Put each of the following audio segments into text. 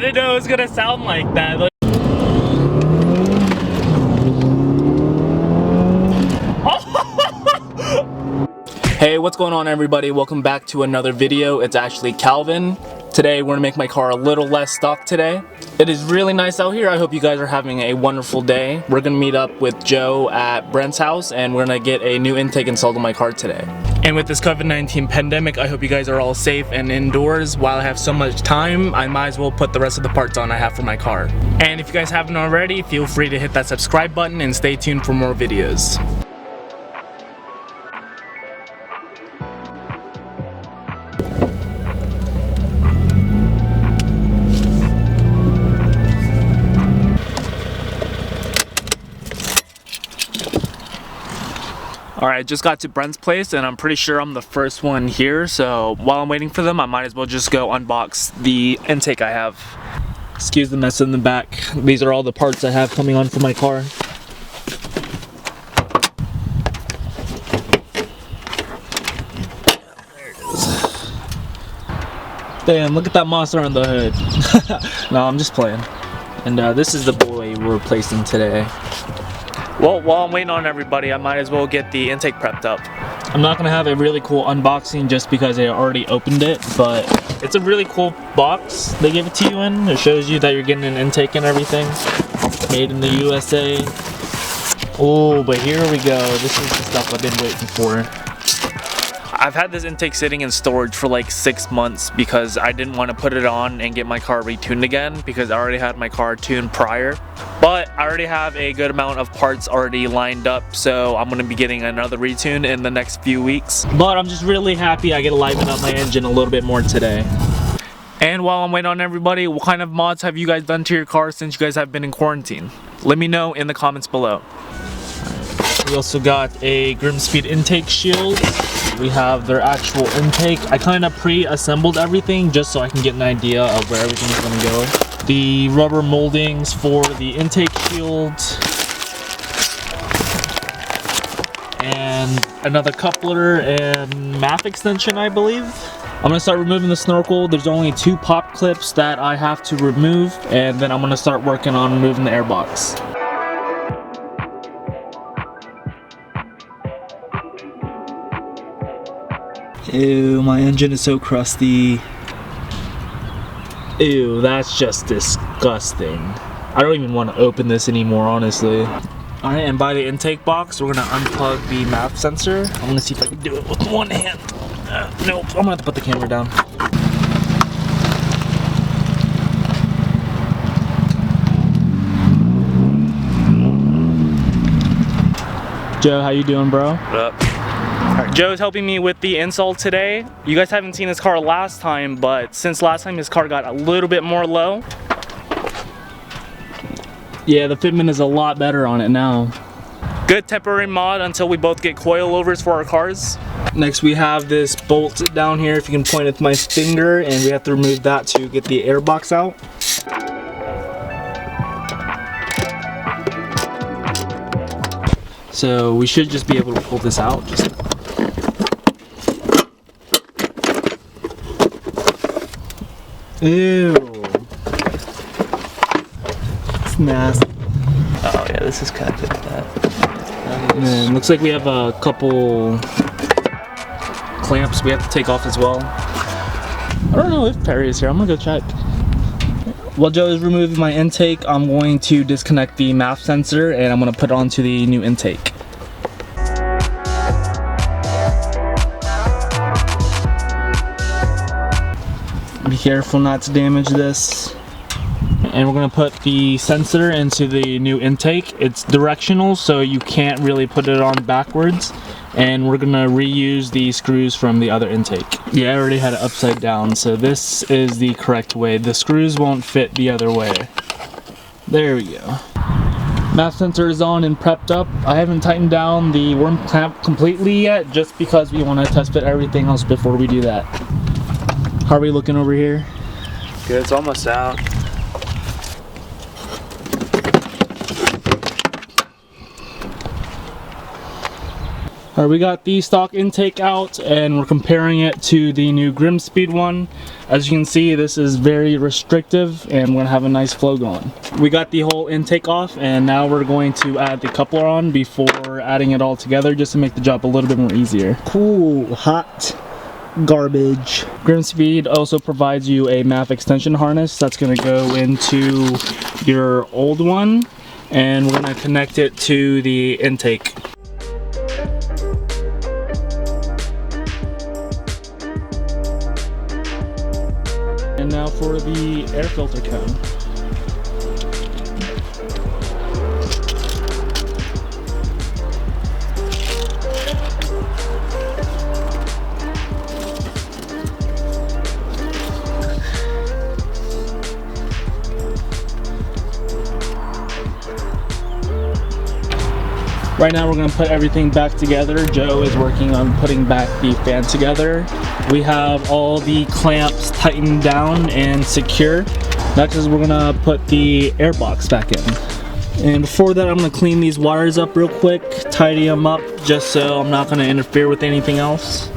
didn't know it was gonna sound like that. Like, hey, what's going on everybody? Welcome back to another video. It's actually Calvin. Today we're gonna make my car a little less stuck today. It is really nice out here. I hope you guys are having a wonderful day. We're gonna meet up with Joe at Brent's house and we're gonna get a new intake installed on my car today. And with this COVID-19 pandemic, I hope you guys are all safe and indoors. While I have so much time, I might as well put the rest of the parts on I have for my car. And if you guys haven't already, feel free to hit that subscribe button and stay tuned for more videos. Alright, just got to Brent's place and I'm pretty sure I'm the first one here, so while I'm waiting for them I might as well just go unbox the intake I have. Excuse the mess in the back. These are all the parts I have coming on for my car. There it is. Damn, look at that monster on the hood. No, I'm just playing. And this is the boy we're replacing today. Well, while I'm waiting on everybody, I might as well get the intake prepped up. I'm not going to have a really cool unboxing just because I already opened it, but it's a really cool box they give it to you in. It shows you that you're getting an intake and everything. Made in the USA. Oh, but here we go. This is the stuff I've been waiting for. I've had this intake sitting in storage for like 6 months because I didn't want to put it on and get my car retuned again because I already had my car tuned prior. But I already have a good amount of parts already lined up, so I'm going to be getting another retune in the next few weeks. But I'm just really happy I get to liven up my engine a little bit more today. And while I'm waiting on everybody, what kind of mods have you guys done to your car since you guys have been in quarantine? Let me know in the comments below. We also got a GRIMMSPEED intake shield. We have their actual intake. I kind of pre-assembled everything just so I can get an idea of where everything is going to go. The rubber moldings for the intake shield. And another coupler and map extension, I believe. I'm going to start removing the snorkel. There's only 2 pop clips that I have to remove. And then I'm going to start working on removing the airbox. Ew, my engine is so crusty. Ew, that's just disgusting. I don't even want to open this anymore, honestly. Alright, and by the intake box, we're gonna unplug the map sensor. I'm gonna see if I can do it with one hand. Nope, I'm gonna have to put the camera down. Joe, how you doing, bro? What up? Alright, Joe's helping me with the install today. You guys haven't seen his car last time, but since last time his car got a little bit more low. Yeah, the fitment is a lot better on it now. Good temporary mod until we both get coilovers for our cars. Next we have this bolt down here, if you can point it with my finger, and we have to remove that to get the airbox out. So we should just be able to pull this out. Ew. It's nasty. Oh yeah, this is kind of good at that. And then looks like we have a couple clamps we have to take off as well. I don't know if Perry is here. I'm gonna go check. While Joe is removing my intake, I'm going to disconnect the MAP sensor and I'm gonna put it onto the new intake. Be careful not to damage this. And we're gonna put the sensor into the new intake. It's directional, so you can't really put it on backwards. And we're gonna reuse the screws from the other intake. Yeah, I already had it upside down, so this is the correct way. The screws won't fit the other way. There we go. MAP sensor is on and prepped up. I haven't tightened down the worm clamp completely yet, just because we want to test fit everything else before we do that. How are we looking over here? Good, it's almost out. Alright, we got the stock intake out and we're comparing it to the new GRIMMSPEED one. As you can see, this is very restrictive and we're gonna have a nice flow going. We got the whole intake off and now we're going to add the coupler on before adding it all together just to make the job a little bit more easier. Cool, hot garbage. GRIMMSPEED also provides you a MAF extension harness that's gonna go into your old one and we're gonna connect it to the intake. And now for the air filter cone. Right now we're going to put everything back together. Joe is working on putting back the fan together. We have all the clamps tightened down and secure. Next is we're going to put the air box back in. And before that I'm going to clean these wires up real quick, tidy them up just so I'm not going to interfere with anything else.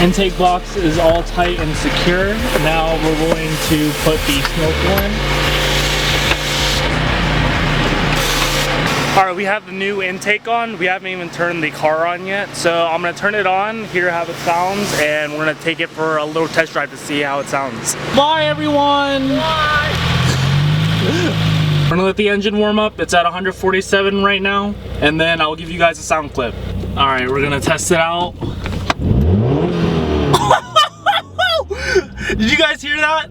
Intake box is all tight and secure. Now we're going to put the smoke in. Alright, we have the new intake on. We haven't even turned the car on yet. So I'm going to turn it on, hear how it sounds, and we're going to take it for a little test drive to see how it sounds. Bye everyone! Bye! We're going to let the engine warm up. It's at 147 right now. And then I'll give you guys a sound clip. Alright, we're going to test it out. Did you guys hear that?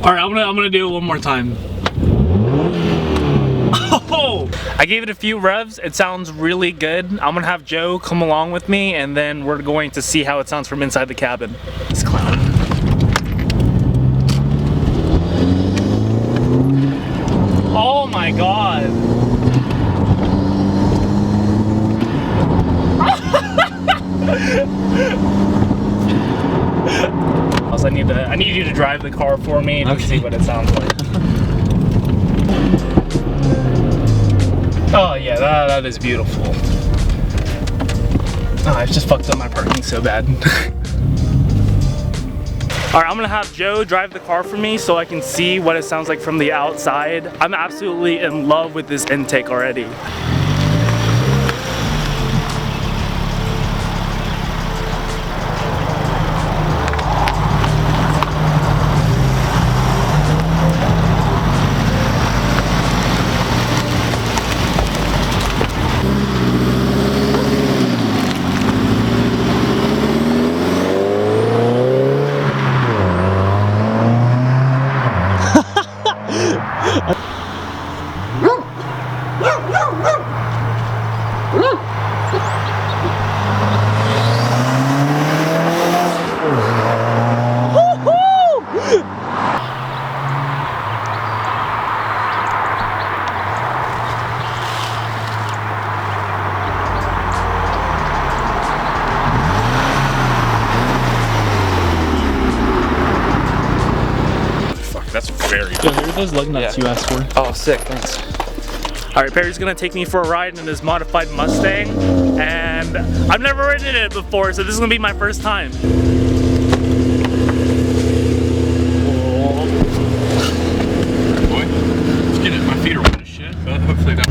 Alright, I'm gonna do it one more time. Oh! I gave it a few revs. It sounds really good. I'm gonna have Joe come along with me and then we're going to see how it sounds from inside the cabin. This clown. Oh my god. Also, I need you to drive the car for me and see what it sounds like. Oh yeah, that is beautiful. Oh, I just fucked up my parking so bad. Alright, I'm gonna have Joe drive the car for me so I can see what it sounds like from the outside. I'm absolutely in love with this intake already. That's very Yo, here are those lug nuts you asked for. Oh, sick, thanks. Alright, Perry's gonna take me for a ride in his modified Mustang, and I've never ridden it before, so this is gonna be my first time. Boy, let's get it. My feet are wet as shit, but hopefully that.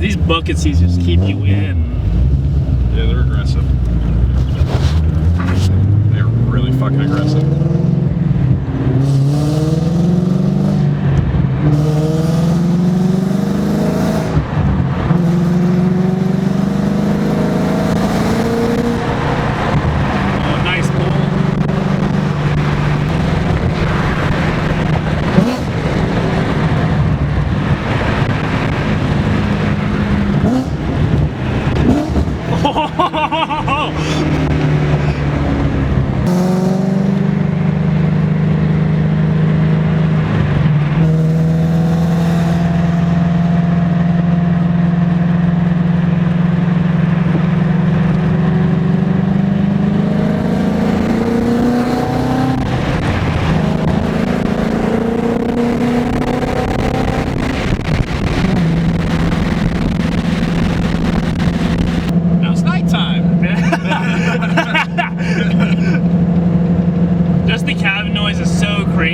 These bucket seats just keep you in. Yeah, they're aggressive. They're really fucking aggressive. Oh, nice pull.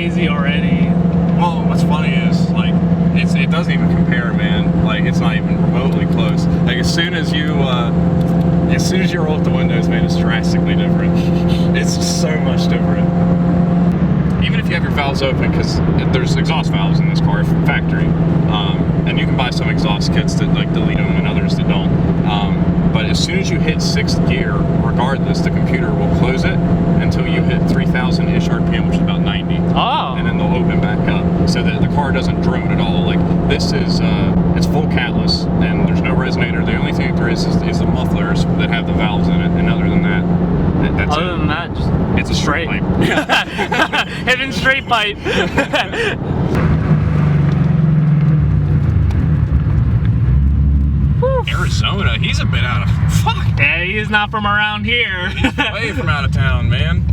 crazy already. Well, what's funny is like it doesn't even compare, man. Like it's not even remotely close. Like as soon as you roll up the windows, man, it's drastically different. It's so much different. Even if you have your valves open, because there's exhaust valves in this car from factory, and you can buy some exhaust kits that like delete them and others that don't. But as soon as you hit 6th gear, regardless, the computer will close it until you hit 3,000-ish RPM, which is about 90. Oh. And then they'll open back up, so that the car doesn't drone at all. Like this is, it's full catless, and there's no resonator. The only thing there is the mufflers that have the valves in it, and other than that, that's other it. than that, just It's a straight pipe. Yeah. hidden straight pipe. Arizona, he's a bit out of fuck. Yeah, he's not from around here. He's way from out of town, man.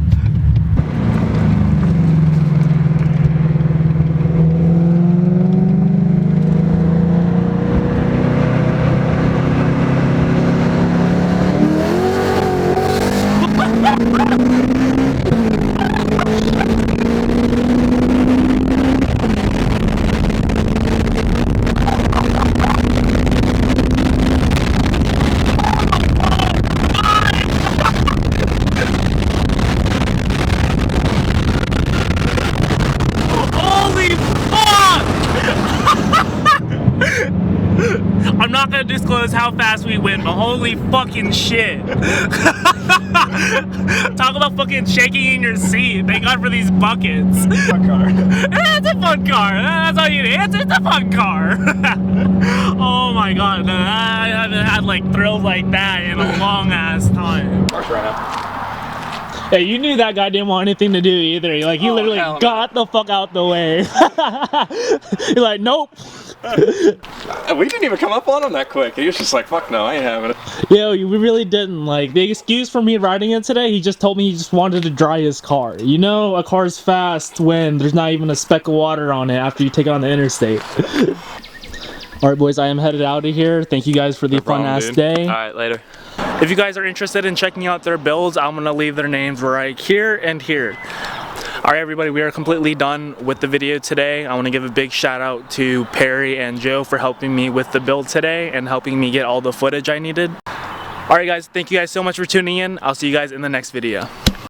I'm not gonna disclose how fast we went, but holy fucking shit. Talk about fucking shaking in your seat. Thank God for these buckets. Fun car. It's a fun car. That's all you need. It's a fun car. Oh my God. I haven't had like thrills like that in a long ass time. Car's right now. Hey, you knew that guy didn't want anything to do either. Like, he literally got the fuck out the way. You're like, nope. We didn't even come up on him that quick. He was just like, fuck no, I ain't having it. Yo, we really didn't. Like, the excuse for me riding it today, he just told me he just wanted to dry his car. You know, a car's fast when there's not even a speck of water on it after you take it on the interstate. Alright, boys, I am headed out of here. Thank you guys for the fun-ass day. Alright, later. If you guys are interested in checking out their builds, I'm going to leave their names right here and here. Alright everybody, we are completely done with the video today. I want to give a big shout out to Perry and Joe for helping me with the build today and helping me get all the footage I needed. Alright guys, thank you guys so much for tuning in. I'll see you guys in the next video.